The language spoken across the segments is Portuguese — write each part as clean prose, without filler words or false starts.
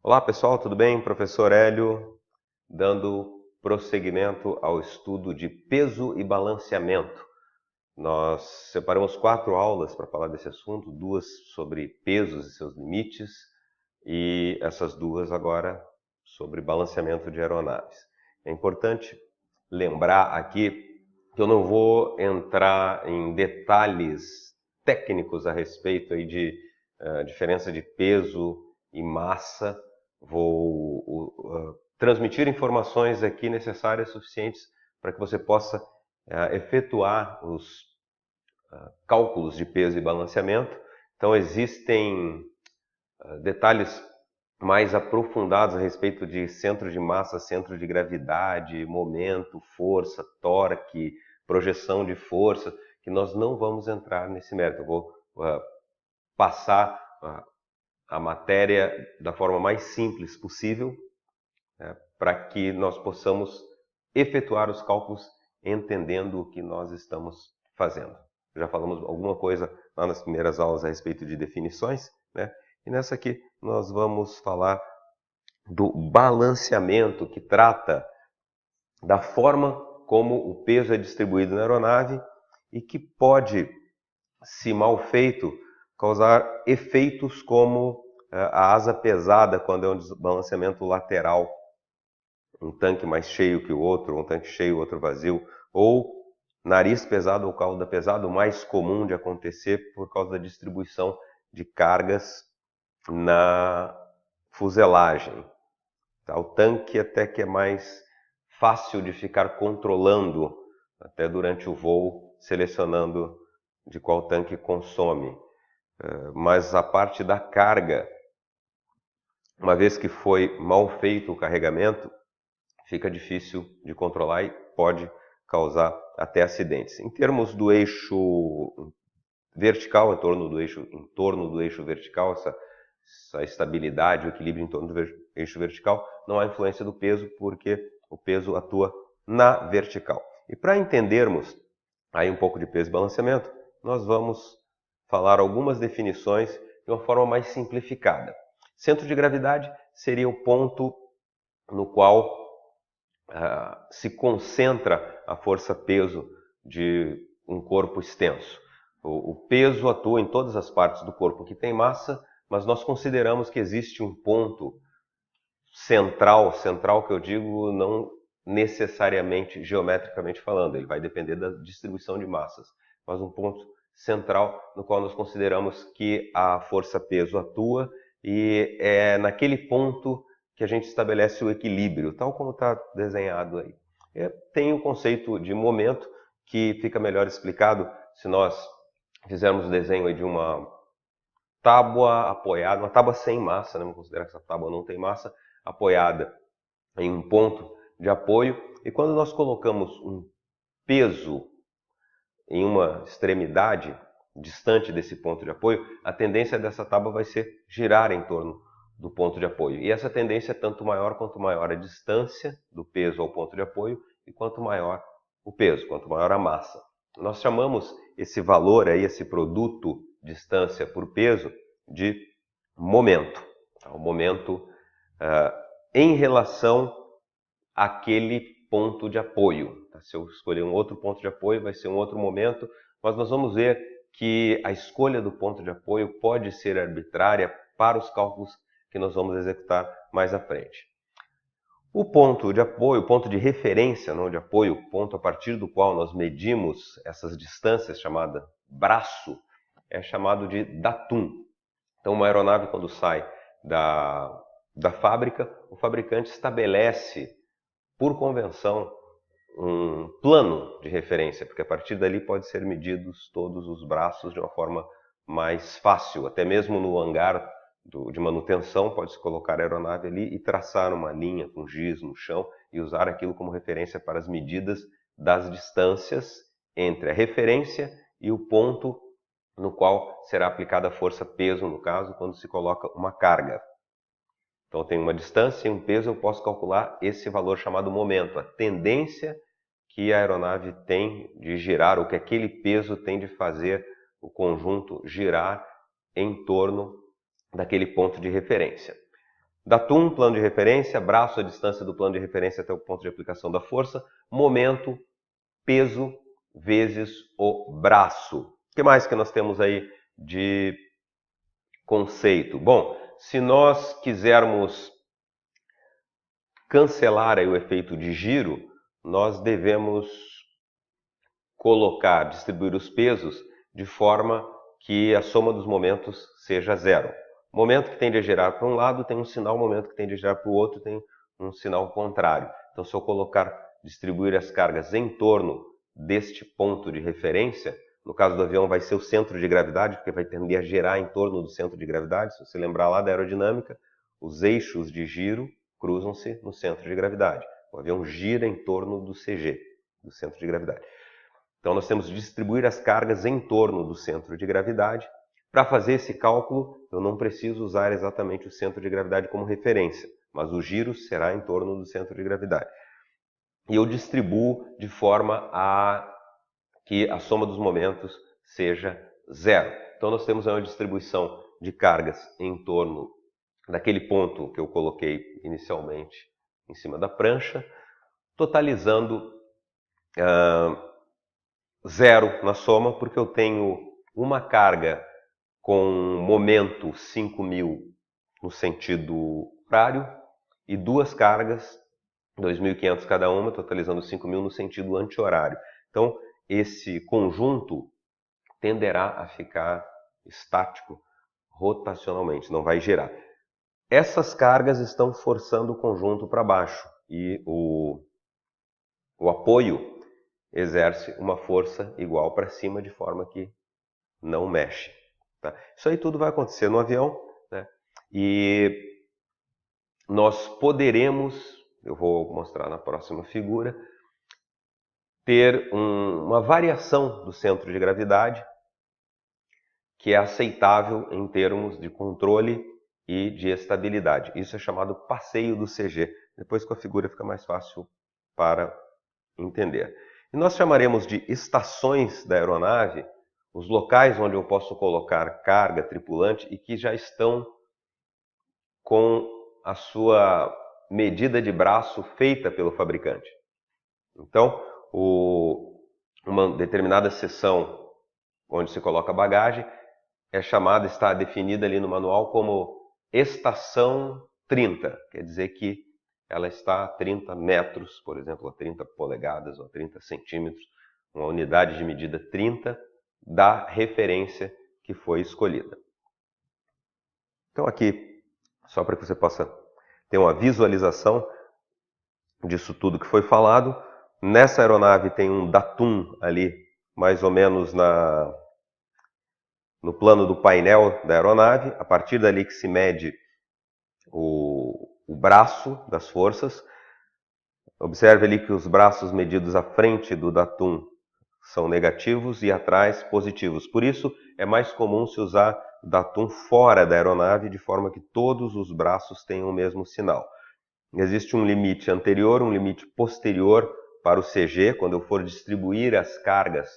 Olá pessoal, tudo bem? Professor Hélio, dando prosseguimento ao estudo de peso e balanceamento. Nós separamos 4 aulas para falar desse assunto, 2 sobre pesos e seus limites e essas 2 agora sobre balanceamento de aeronaves. É importante lembrar aqui que eu não vou entrar em detalhes técnicos a respeito aí de diferença de peso e massa. Vou transmitir informações aqui necessárias suficientes para que você possa efetuar os cálculos de peso e balanceamento. Então existem detalhes mais aprofundados a respeito de centro de massa, centro de gravidade, momento, força, torque, projeção de força, que nós não vamos entrar nesse mérito. Eu vou passar a matéria da forma mais simples possível, né, para que nós possamos efetuar os cálculos entendendo o que nós estamos fazendo. Já falamos alguma coisa lá nas primeiras aulas a respeito de definições, né? E nessa aqui nós vamos falar do balanceamento, que trata da forma como o peso é distribuído na aeronave e que pode, se mal feito, causar efeitos como a asa pesada quando é um desbalanceamento lateral, um tanque mais cheio que o outro, um tanque cheio, outro vazio, ou nariz pesado ou cauda pesada, o mais comum de acontecer por causa da distribuição de cargas na fuselagem. Tá? O tanque até que é mais fácil de ficar controlando, até durante o voo, selecionando de qual tanque consome. Mas a parte da carga, uma vez que foi mal feito o carregamento, fica difícil de controlar e pode causar até acidentes. Em termos do eixo vertical, em torno do eixo vertical, essa estabilidade, o equilíbrio em torno do eixo vertical, não há influência do peso, porque o peso atua na vertical. E para entendermos aí um pouco de peso e balanceamento, nós vamos falar algumas definições de uma forma mais simplificada. Centro de gravidade seria o ponto no qual se concentra a força-peso de um corpo extenso. O peso atua em todas as partes do corpo que tem massa, mas nós consideramos que existe um ponto central que eu digo não necessariamente geometricamente falando, ele vai depender da distribuição de massas, mas um ponto central no qual nós consideramos que a força-peso atua e é naquele ponto que a gente estabelece o equilíbrio, tal como está desenhado aí. Tem o conceito de momento, que fica melhor explicado se nós fizermos o desenho aí de uma tábua apoiada, uma tábua sem massa, né? Vamos considerar que essa tábua não tem massa, apoiada em um ponto de apoio. E quando nós colocamos um peso em uma extremidade distante desse ponto de apoio, a tendência dessa tábua vai ser girar em torno do ponto de apoio. E essa tendência é tanto maior quanto maior a distância do peso ao ponto de apoio e quanto maior o peso, quanto maior a massa. Nós chamamos esse valor aí, esse produto distância por peso, de momento. O momento em relação àquele ponto de apoio. Se eu escolher um outro ponto de apoio, vai ser um outro momento, mas nós vamos ver que a escolha do ponto de apoio pode ser arbitrária para os cálculos que nós vamos executar mais à frente. O ponto de apoio, o ponto de referência, não de apoio, o ponto a partir do qual nós medimos essas distâncias, chamada braço, é chamado de datum. Então, uma aeronave, quando sai da fábrica, o fabricante estabelece, por convenção, um plano de referência, porque a partir dali pode ser medidos todos os braços de uma forma mais fácil. Até mesmo no hangar de manutenção, pode-se colocar a aeronave ali e traçar uma linha com giz no chão e usar aquilo como referência para as medidas das distâncias entre a referência e o ponto no qual será aplicada a força-peso, no caso, quando se coloca uma carga. Então, eu tenho uma distância e um peso, eu posso calcular esse valor chamado momento, a tendência que a aeronave tem de girar, ou que aquele peso tem de fazer o conjunto girar em torno daquele ponto de referência. Datum, plano de referência, braço, a distância do plano de referência até o ponto de aplicação da força, momento, peso, vezes o braço. O que mais que nós temos aí de conceito? Bom, se nós quisermos cancelar aí o efeito de giro, nós devemos distribuir os pesos de forma que a soma dos momentos seja zero. O momento que tende a girar para um lado tem um sinal, o momento que tende a girar para o outro tem um sinal contrário. Então, se eu distribuir as cargas em torno deste ponto de referência, no caso do avião vai ser o centro de gravidade, porque vai tender a girar em torno do centro de gravidade. Se você lembrar lá da aerodinâmica, os eixos de giro cruzam-se no centro de gravidade. O avião gira em torno do CG, do centro de gravidade. Então, nós temos de distribuir as cargas em torno do centro de gravidade. Para fazer esse cálculo, eu não preciso usar exatamente o centro de gravidade como referência, mas o giro será em torno do centro de gravidade. E eu distribuo de forma a que a soma dos momentos seja zero. Então, nós temos uma distribuição de cargas em torno daquele ponto que eu coloquei inicialmente em cima da prancha, totalizando zero na soma, porque eu tenho uma carga com momento 5.000 no sentido horário e duas cargas, 2.500 cada uma, totalizando 5.000 no sentido anti-horário. Então, esse conjunto tenderá a ficar estático rotacionalmente, não vai girar. Essas cargas estão forçando o conjunto para baixo e o apoio exerce uma força igual para cima, de forma que não mexe. Tá? Isso aí tudo vai acontecer no avião, né? E nós poderemos, eu vou mostrar na próxima figura, ter uma variação do centro de gravidade que é aceitável em termos de controle e de estabilidade. Isso é chamado passeio do CG. Depois com a figura fica mais fácil para entender. E nós chamaremos de estações da aeronave os locais onde eu posso colocar carga, tripulante e que já estão com a sua medida de braço feita pelo fabricante. Então, uma determinada seção onde se coloca bagagem está definida ali no manual como estação 30, quer dizer que ela está a 30 metros, por exemplo, a 30 polegadas ou a 30 centímetros, uma unidade de medida 30 da referência que foi escolhida. Então aqui, só para que você possa ter uma visualização disso tudo que foi falado, nessa aeronave tem um datum ali, mais ou menos no plano do painel da aeronave, a partir dali que se mede o braço das forças. Observe ali que os braços medidos à frente do datum são negativos e atrás positivos. Por isso, é mais comum se usar datum fora da aeronave, de forma que todos os braços tenham o mesmo sinal. Existe um limite anterior, um limite posterior para o CG. Quando eu for distribuir as cargas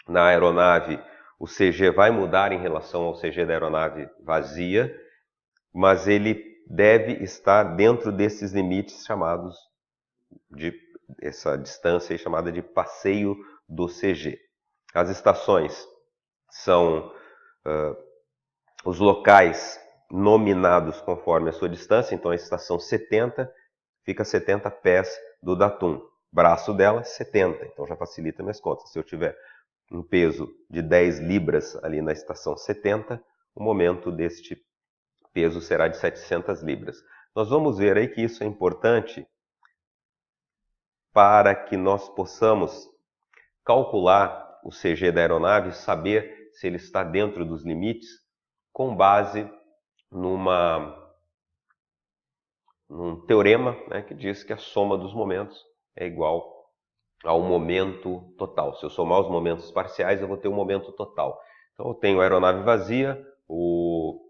na aeronave, o CG vai mudar em relação ao CG da aeronave vazia, mas ele deve estar dentro desses limites chamados essa distância aí chamada de passeio do CG. As estações são os locais nominados conforme a sua distância. Então a estação 70 fica a 70 pés do datum. Braço dela 70, então já facilita minhas contas. Se eu tiver um peso de 10 libras ali na estação 70, o momento deste peso será de 700 libras. Nós vamos ver aí que isso é importante para que nós possamos calcular o CG da aeronave, saber se ele está dentro dos limites, com base num teorema, né, que diz que a soma dos momentos é igual ao momento total. Se eu somar os momentos parciais, eu vou ter um momento total. Então eu tenho a aeronave vazia, o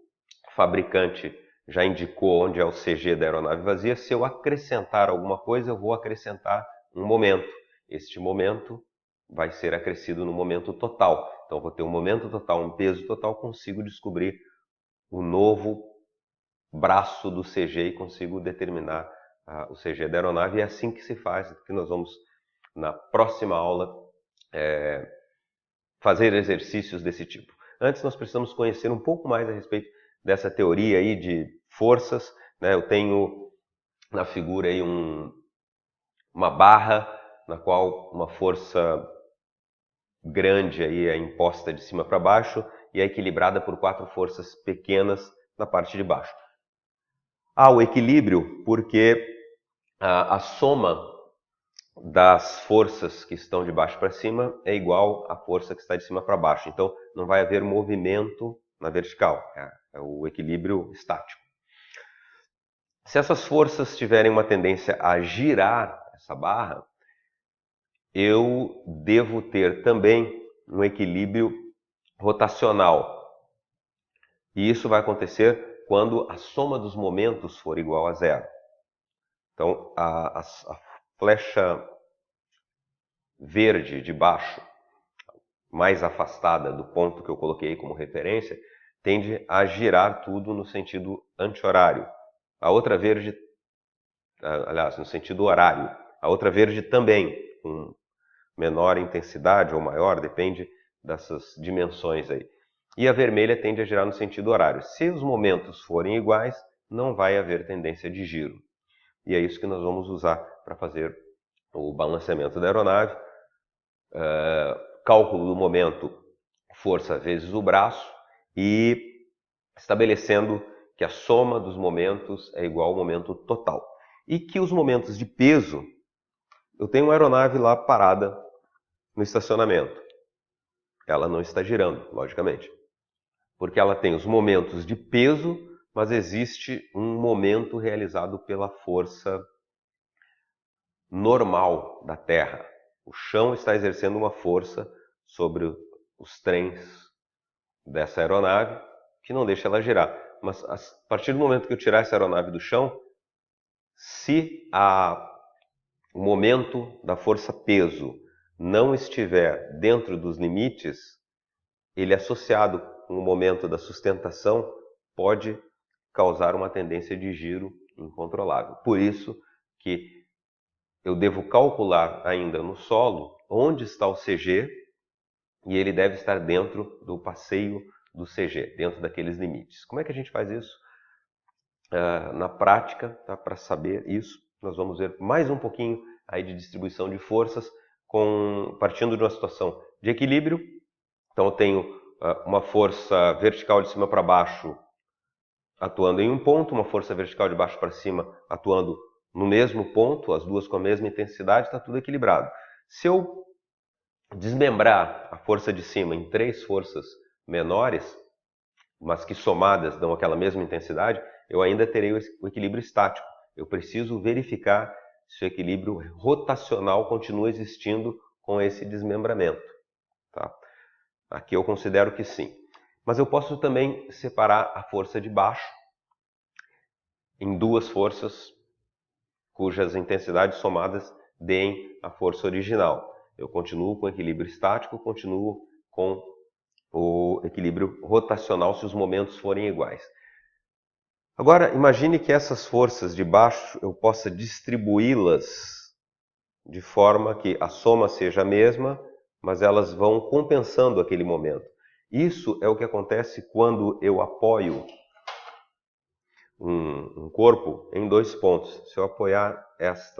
fabricante já indicou onde é o CG da aeronave vazia. Se eu acrescentar alguma coisa, eu vou acrescentar um momento. Este momento vai ser acrescido no momento total. Então eu vou ter um momento total, um peso total, consigo descobrir o novo braço do CG e consigo determinar o CG da aeronave. E é assim que se faz, que nós vamos, na próxima aula, fazer exercícios desse tipo. Antes nós precisamos conhecer um pouco mais a respeito dessa teoria aí de forças, né? Eu tenho na figura aí uma barra na qual uma força grande aí é imposta de cima para baixo e é equilibrada por 4 forças pequenas na parte de baixo. Há o equilíbrio porque a soma das forças que estão de baixo para cima é igual à força que está de cima para baixo. Então, não vai haver movimento na vertical. É o equilíbrio estático. Se essas forças tiverem uma tendência a girar essa barra, eu devo ter também um equilíbrio rotacional. E isso vai acontecer quando a soma dos momentos for igual a zero. Então, a flecha verde de baixo, mais afastada do ponto que eu coloquei como referência, tende a girar tudo no sentido anti-horário. A outra verde, aliás, no sentido horário. A outra verde também, com menor intensidade ou maior, depende dessas dimensões aí. E a vermelha tende a girar no sentido horário. Se os momentos forem iguais, não vai haver tendência de giro. E é isso que nós vamos usar para fazer o balanceamento da aeronave. Cálculo do momento, força vezes o braço, e estabelecendo que a soma dos momentos é igual ao momento total. E que os momentos de peso, eu tenho uma aeronave lá parada no estacionamento. Ela não está girando, logicamente, porque ela tem os momentos de peso, mas existe um momento realizado pela força normal da Terra. O chão está exercendo uma força sobre os trens dessa aeronave que não deixa ela girar. Mas a partir do momento que eu tirar essa aeronave do chão, se o momento da força peso não estiver dentro dos limites, ele associado com o momento da sustentação pode causar uma tendência de giro incontrolável. Por isso que eu devo calcular ainda no solo onde está o CG e ele deve estar dentro do passeio do CG, dentro daqueles limites. Como é que a gente faz isso? Na prática, tá? Para saber isso, nós vamos ver mais um pouquinho aí de distribuição de forças, partindo de uma situação de equilíbrio. Então eu tenho uma força vertical de cima para baixo atuando em um ponto, uma força vertical de baixo para cima atuando no mesmo ponto, as duas com a mesma intensidade, está tudo equilibrado. Se eu desmembrar a força de cima em 3 forças menores, mas que somadas dão aquela mesma intensidade, eu ainda terei o equilíbrio estático. Eu preciso verificar se o equilíbrio rotacional continua existindo com esse desmembramento. Tá? Aqui eu considero que sim. Mas eu posso também separar a força de baixo em 2 forças cujas intensidades somadas deem a força original. Eu continuo com o equilíbrio estático, continuo com o equilíbrio rotacional se os momentos forem iguais. Agora, imagine que essas forças de baixo eu possa distribuí-las de forma que a soma seja a mesma, mas elas vão compensando aquele momento. Isso é o que acontece quando eu apoio um corpo em 2 pontos. Se eu apoiar esse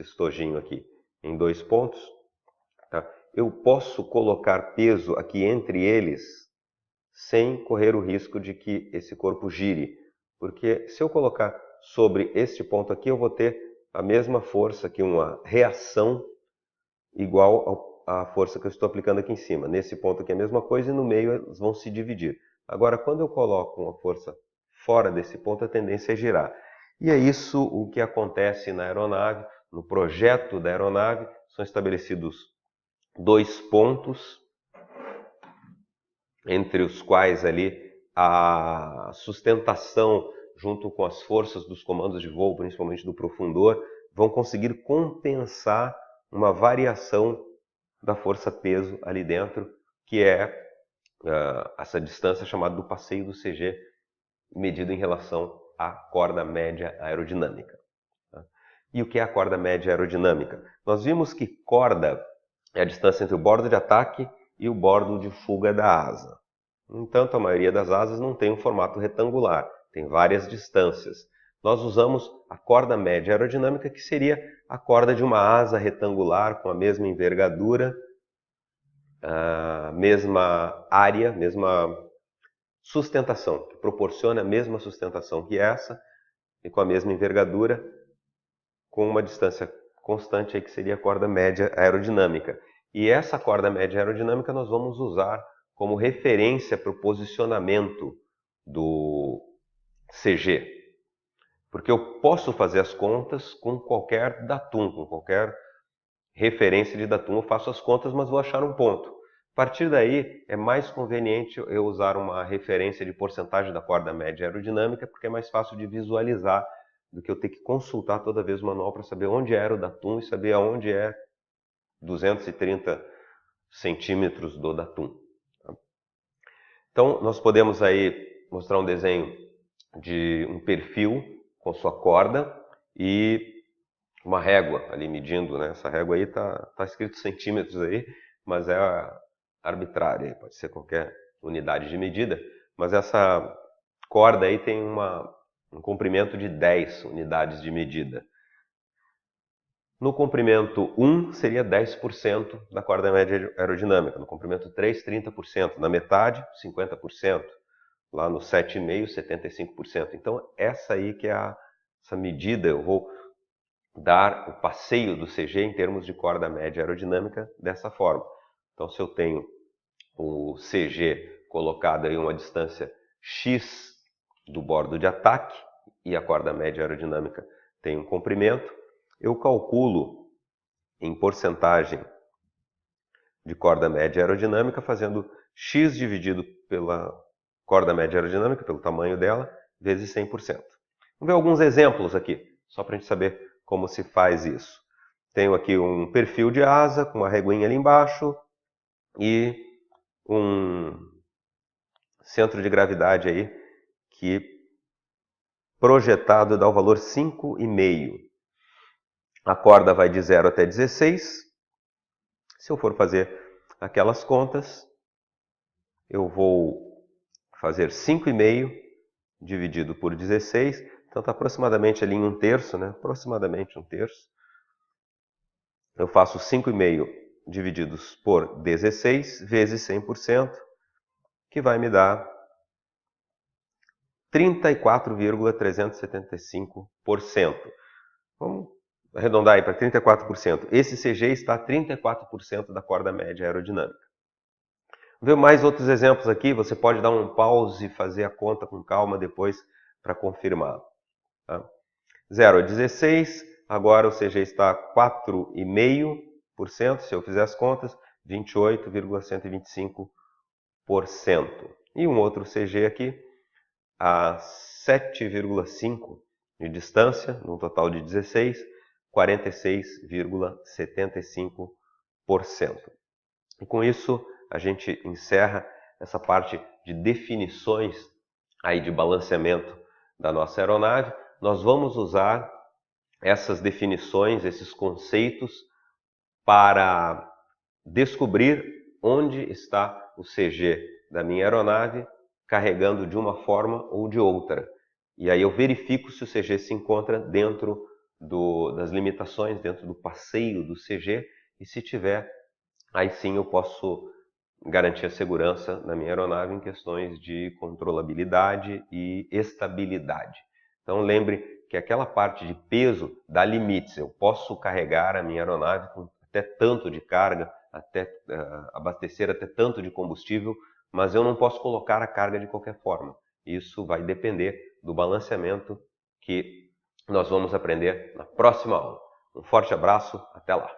estojinho aqui em 2 pontos, tá? Eu posso colocar peso aqui entre eles sem correr o risco de que esse corpo gire. Porque se eu colocar sobre este ponto aqui, eu vou ter a mesma força que uma reação igual à força que eu estou aplicando aqui em cima. Nesse ponto aqui é a mesma coisa e no meio eles vão se dividir. Agora, quando eu coloco uma força fora desse ponto, a tendência é girar. E é isso o que acontece na aeronave. No projeto da aeronave, são estabelecidos 2 pontos, entre os quais ali a sustentação junto com as forças dos comandos de voo, principalmente do profundor, vão conseguir compensar uma variação da força-peso ali dentro, que é essa distância chamada do passeio do CG, medido em relação à corda média aerodinâmica. E o que é a corda média aerodinâmica? Nós vimos que corda é a distância entre o bordo de ataque e o bordo de fuga da asa. No entanto, a maioria das asas não tem um formato retangular, tem várias distâncias. Nós usamos a corda média aerodinâmica, que seria a corda de uma asa retangular com a mesma envergadura, a mesma área, mesma sustentação, que proporciona a mesma sustentação que essa, e com a mesma envergadura, com uma distância constante, aí, que seria a corda média aerodinâmica. E essa corda média aerodinâmica nós vamos usar como referência para o posicionamento do CG. Porque eu posso fazer as contas com qualquer datum, com qualquer referência de datum, eu faço as contas, mas vou achar um ponto. A partir daí, é mais conveniente eu usar uma referência de porcentagem da corda média aerodinâmica, porque é mais fácil de visualizar do que eu ter que consultar toda vez o manual para saber onde era o datum e saber aonde é 230 centímetros do datum. Então, nós podemos aí mostrar um desenho de um perfil com sua corda e uma régua ali medindo, né? Essa régua aí tá escrito centímetros aí, mas é arbitrária, pode ser qualquer unidade de medida, mas essa corda aí tem um comprimento de 10 unidades de medida. No comprimento 1 seria 10% da corda média aerodinâmica, no comprimento 3, 30%, na metade, 50%, lá no 7,5, 75%. Então essa aí que é essa medida, eu vou dar o passeio do CG em termos de corda média aerodinâmica dessa forma. Então, se eu tenho o CG colocado em uma distância x do bordo de ataque e a corda média aerodinâmica tem um comprimento, eu calculo em porcentagem de corda média aerodinâmica fazendo x dividido pela corda média aerodinâmica, pelo tamanho dela, vezes 100%. Vamos ver alguns exemplos aqui, só para a gente saber como se faz isso. Tenho aqui um perfil de asa com uma reguinha ali embaixo e um centro de gravidade aí que projetado dá o valor 5,5. A corda vai de 0 até 16. Se eu for fazer aquelas contas, eu vou fazer 5,5 dividido por 16, então está aproximadamente ali em 1/3, né? Aproximadamente 1/3. Eu faço 5,5 divididos por 16 vezes 100%, que vai me dar 34,375%. Vamos arredondar aí para 34%. Esse CG está a 34% da corda média aerodinâmica. Vamos ver mais outros exemplos aqui. Você pode dar um pause e fazer a conta com calma depois para confirmar. Tá? 0 a 16, agora o CG está a 4,5%. Se eu fizer as contas, 28,125%. E um outro CG aqui, a 7,5 de distância, num total de 16, 46,75%. E com isso, a gente encerra essa parte de definições aí de balanceamento da nossa aeronave. Nós vamos usar essas definições, esses conceitos, para descobrir onde está o CG da minha aeronave carregando de uma forma ou de outra. E aí eu verifico se o CG se encontra dentro das limitações, dentro do passeio do CG, e se tiver, aí sim eu posso garantir a segurança na minha aeronave em questões de controlabilidade e estabilidade. Então lembre que aquela parte de peso dá limites. Eu posso carregar a minha aeronave com até tanto de carga, até abastecer até tanto de combustível, mas eu não posso colocar a carga de qualquer forma. Isso vai depender do balanceamento que nós vamos aprender na próxima aula. Um forte abraço, até lá!